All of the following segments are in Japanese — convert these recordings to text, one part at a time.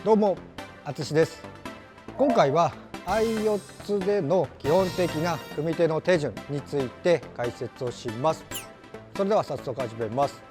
どうも、あつしです。今回は相四つでの基本的な組み手の手順について解説をします。それでは早速始めます。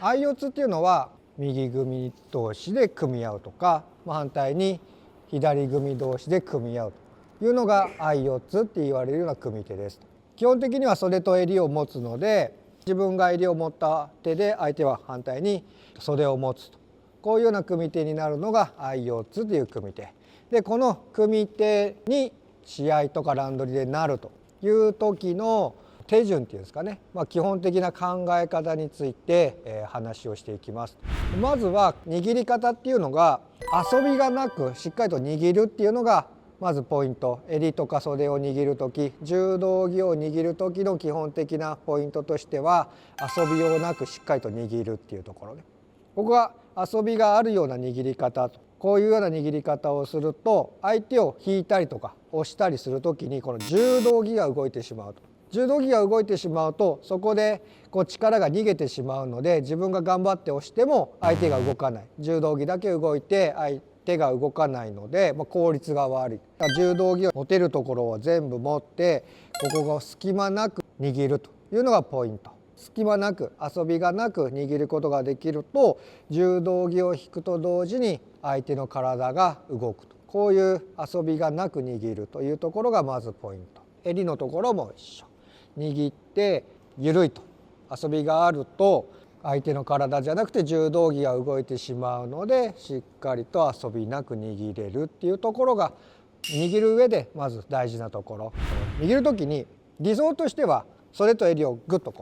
相四つっていうのは右組同士で組み合うとか、反対に左組同士で組み合うというのが相四つって言われるような組み手です。基本的には袖と襟を持つので、自分が襟を持った手で相手は反対に袖を持つと、こういうような組み手になるのが相四つという組み手で、この組み手に試合とか乱取りでなるという時の手順っていうんですかね、基本的な考え方について話をしていきます。まずは握り方っていうのが、遊びがなくしっかりと握るっていうのがまずポイント。襟とか袖を握る時、柔道着を握る時の基本的なポイントとしては、遊びをなくしっかりと握るっていうところで、ここが遊びがあるような握り方と、こういうような握り方をすると、相手を引いたりとか押したりする時にこの柔道着が動いてしまうと。柔道着が動いてしまうと、そこで力が逃げてしまうので、自分が頑張って押しても相手が動かない。柔道着だけ動いて相手が動かないので、効率が悪い。柔道着を持てるところを全部持って、ここが隙間なく握るというのがポイント。隙間なく、遊びがなく握ることができると、柔道着を引くと同時に相手の体が動くと、こういう遊びがなく握るというところがまずポイント。襟のところも一緒。握って緩いと、遊びがあると相手の体じゃなくて柔道着が動いてしまうので、しっかりと遊びなく握れるっていうところが、握る上でまず大事なところ。握る時に理想としては袖と襟をグッと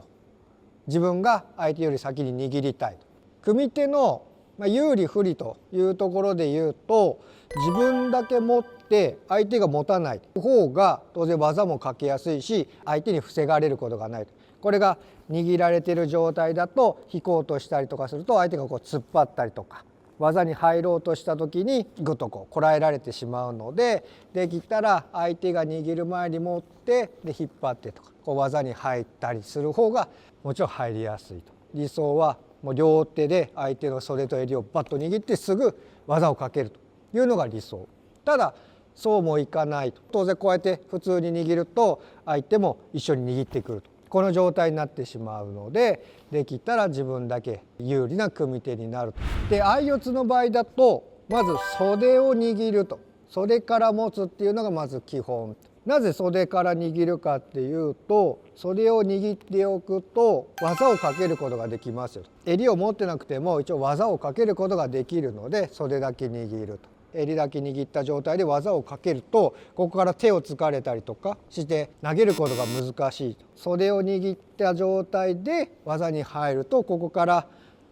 自分が相手より先に握りたいと。組み手の有利不利というところで言うと、自分だけ持って相手が持たない方が当然技もかけやすいし、相手に防がれることがないと。これが握られている状態だと、引こうとしたりとかすると相手が突っ張ったりとか、技に入ろうとした時にグッとこらえられてしまうので、できたら相手が握る前に持って引っ張ってとか、技に入ったりする方がもちろん入りやすいと。理想はもう両手で相手の袖と襟をバッと握ってすぐ技をかけるというのが理想。ただそうもいかないと。当然こうやって普通に握ると相手も一緒に握ってくると、この状態になってしまうので、できたら自分だけ有利な組み手になると。で、相四つの場合だとまず袖を握ると、袖から持つっていうのがまず基本。なぜ袖から握るかっていうと、袖を握っておくと技をかけることができますよ。襟を持ってなくても一応技をかけることができるので、袖だけ握ると。襟だけ握った状態で技をかけると、ここから手をつかれたりとかして投げることが難しいと。袖を握った状態で技に入ると、ここから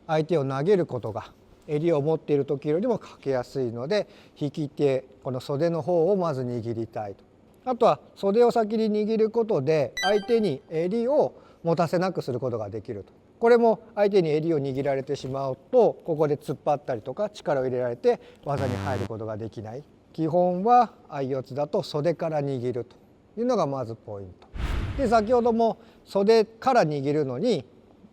相手を投げることが襟を持っている時よりもかけやすいので、引き手、この袖の方をまず握りたいと。あとは袖を先に握ることで相手に襟を持たせなくすることができると。これも相手に襟を握られてしまうと、ここで突っ張ったりとか力を入れられて技に入ることができない。基本は相四つだと袖から握るというのがまずポイントで、先ほども袖から握るのに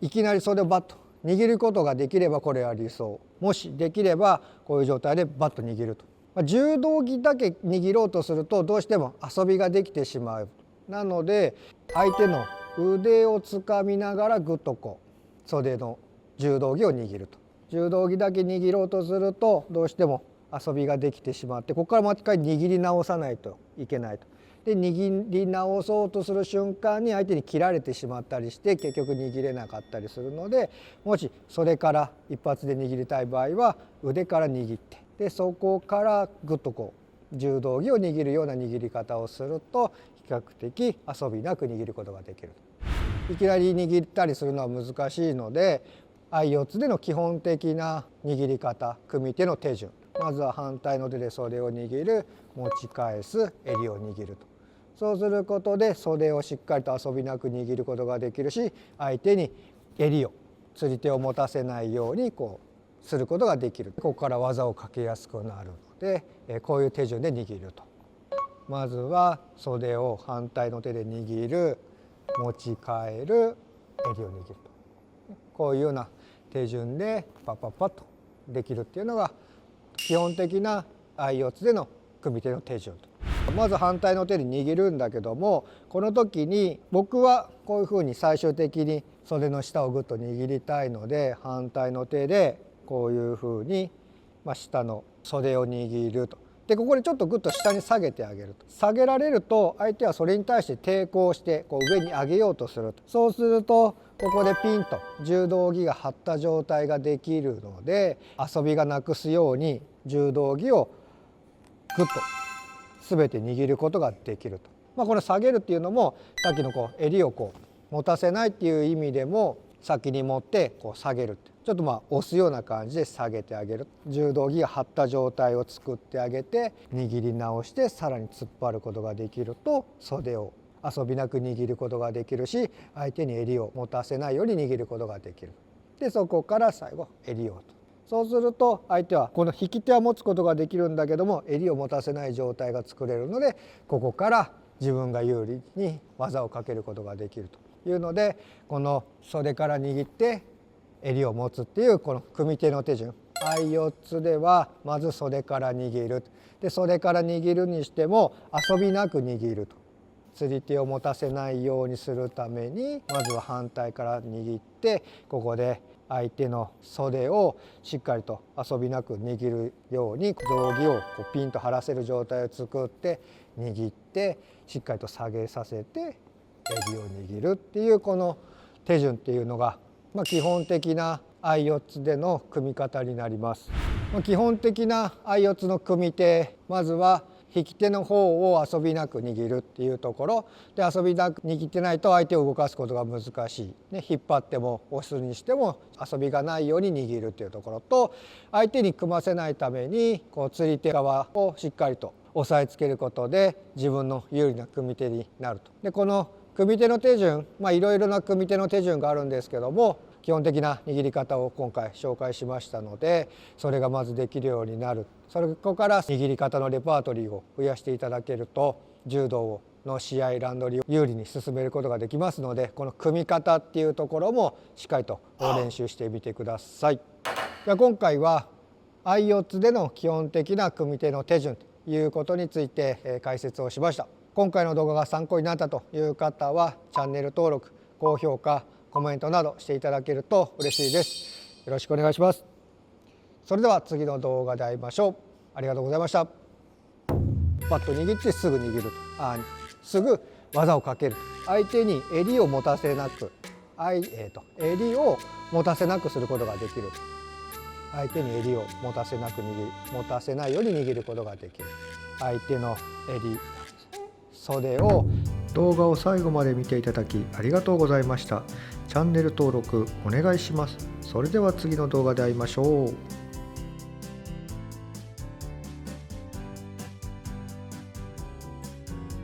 いきなり袖をバッと握ることができればこれは理想。もしできればこういう状態でバッと握ると。柔道着だけ握ろうとするとどうしても遊びができてしまう。なので相手の腕をつかみながらグッと袖の柔道着を握ると。柔道着だけ握ろうとするとどうしても遊びができてしまって、ここからもう一回握り直さないといけないと。で、握り直そうとする瞬間に相手に切られてしまったりして結局握れなかったりするので、もし袖から一発で握りたい場合は腕から握って、でそこからグッと柔道着を握るような握り方をすると比較的遊びなく握ることができる。いきなり握ったりするのは難しいので、相四つでの基本的な握り方、組み手の手順。まずは反対の手で袖を握る、持ち返す、襟を握ると。そうすることで袖をしっかりと遊びなく握ることができるし、相手に襟を、釣り手を持たせないようにすることができる。ここから技をかけやすくなるので、こういう手順で握ると。まずは袖を反対の手で握る、持ち替える、襟を握ると。こういうような手順でパッパッパッとできるっていうのが基本的な相四つでの組み手の手順と。まず反対の手で握るんだけども、この時に僕はこういうふうに最終的に袖の下をぐっと握りたいので、反対の手でこういうふうに下の袖を握ると。でここでちょっとぐっと下に下げてあげると。下げられると相手はそれに対して抵抗してこう上に上げようとすると。そうするとここでピンと柔道着が張った状態ができるので、遊びがなくすように柔道着をぐっと全て握ることができると。この下げるっていうのもさっきの襟を持たせないっていう意味でも先に持って下げるって、ちょっと押すような感じで下げてあげる。柔道着が張った状態を作ってあげて握り直してさらに突っ張ることができると、袖を遊びなく握ることができるし、相手に襟を持たせないように握ることができる。でそこから最後襟をと。そうすると相手はこの引き手は持つことができるんだけども、襟を持たせない状態が作れるので、ここから自分が有利に技をかけることができるというので、この袖から握って襟を持つっていうこの組み手の手順、相四つではまず袖から握る。で袖から握るにしても遊びなく握ると。釣り手を持たせないようにするためにまずは反対から握って、ここで相手の袖をしっかりと遊びなく握るように道着をピンと張らせる状態を作って握ってしっかりと下げさせて襟を握るっていうこの手順っていうのが基本的な相四つでの組み方になります。基本的な相四つの組み手、まずは引き手の方を遊びなく握るっていうところで、遊びなく握ってないと相手を動かすことが難しい、引っ張っても押すにしても遊びがないように握るっていうところと、相手に組ませないために釣り手側をしっかりと押さえつけることで自分の有利な組み手になると。でこの組み手の手順、いろいろな組み手の手順があるんですけども、基本的な握り方を今回紹介しましたので、それがまずできるようになる。そこから握り方のレパートリーを増やしていただけると、柔道の試合ラウンドリーを有利に進めることができますので、この組み方っていうところもしっかりと練習してみてください。では今回は相四つでの基本的な組み手の手順ということについて解説をしました。今回の動画が参考になったという方はチャンネル登録、高評価、コメントなどしていただけると嬉しいです。よろしくお願いします。それでは次の動画で会いましょう。ありがとうございました。パッと握ってすぐ握ると、すぐ技をかける。相手に襟を持たせなく、襟を持たせなくすることができる。相手に襟を持たせなく持たせないように握ることができる。相手の襟、袖を。動画を最後まで見ていただきありがとうございました。チャンネル登録お願いします。それでは次の動画で会いましょう。